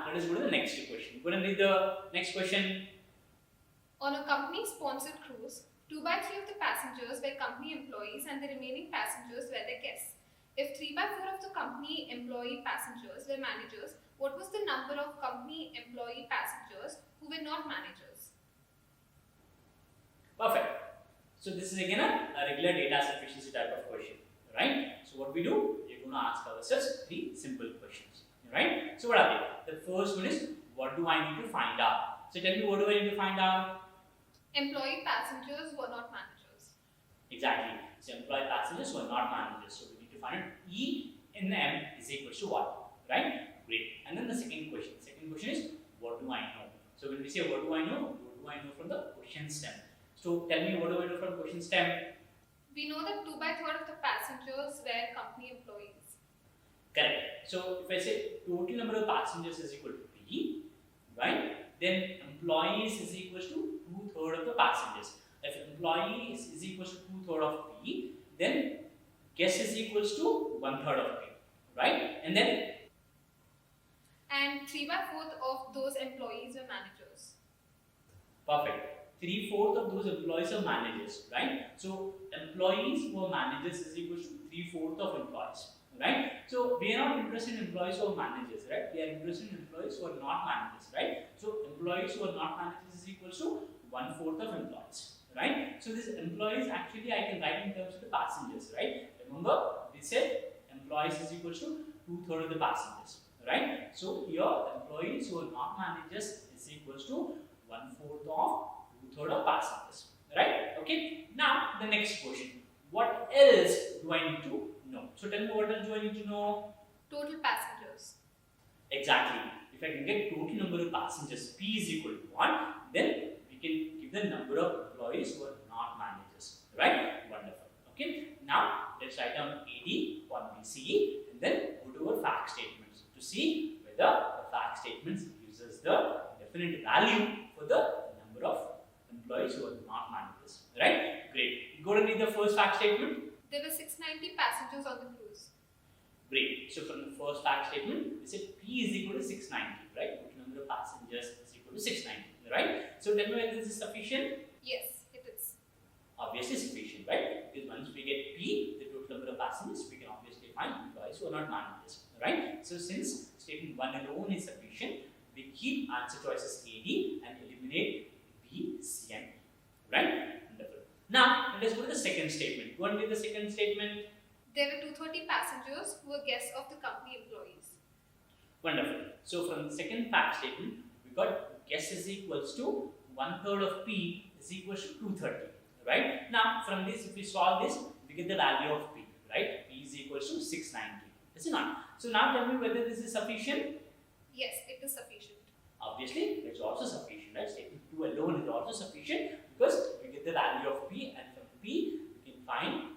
let us go to the next question. Go and read the next question. On a company-sponsored cruise, 2 by 3 of the passengers were company employees and the remaining passengers were their guests. If 3 by 4 of the company employee passengers were managers, what was the number of company employee passengers who were not managers? Perfect. So this is again a regular data sufficiency type of question, right? So what we do, we're going to ask ourselves 3 simple questions, right? So what are they? The first one is, what do I need to find out? So tell me, what do I need to find out? Employee passengers were not managers. Exactly. So employee passengers were not managers. So we need to find out E in M is equal to what, right? Great. And then the second question. Second question is, what do I know? So when we say what do I know from the question stem. So tell me, what do I know from question stem? We know that 2 by 3 of the passengers were company employees. Correct. So if I say total number of passengers is equal to P, right? Then employees is equal to 2/3 of the passengers. If employees is equal to 2/3 of P, then guest is equal to 1/3 of P, right? And then 3 by 4 of those employees were managers. perfect. 3/4 of those employees are managers, right? So employees who are managers is equal to 3/4 of employees, right? So we are not interested in employees who are managers, right? We are interested in employees who are not managers, right? So employees who are not managers is equal to 1/4 of employees, right? So this employees actually I can write in terms of the passengers, right? Remember we said employees is equal to 2/3 of the passengers, right? So here employees who are not managers is equal to 1/4 of 2/3 of passengers, right? Okay. Now the next question. What else do I need to know? So tell me, what else do I need to know? Total passengers. Exactly. If I can get total number of passengers, P is equal to 1, then we can give the number of employees who are not managers, right? Wonderful. Okay. Now let's write down AD, Quant BCE, and then go to our fact statements to see whether the fact statements gives us the definite value for the number of employees who are not managers, right? Great. Go and read the first fact statement. There were 690 passengers on the cruise. Great. So from the first fact statement, we said P is equal to 690, right? Total number of passengers is equal to 690, right? So tell me whether this is sufficient. Yes, it is. Obviously sufficient, right? Because once we get P, the total number of passengers, we can obviously find employees who are not managers, right? So since statement 1 alone is sufficient, we keep answer choices AD and eliminate B, C, and E, right? Wonderful. Now let us go to the second statement. Go and read the second statement. There were 230 passengers who were guests of the company employees. Wonderful. So from the second fact statement, we got guess is equals to 1/3 of P is equals to 230, right? Now from this, if we solve this, we get the value of P, right? P is equals to 690. Is it not? So now tell me whether this is sufficient. Yes, it is sufficient. Obviously, it's also sufficient, right? Statement 2 alone is also sufficient because we get the value of P, and from P we can find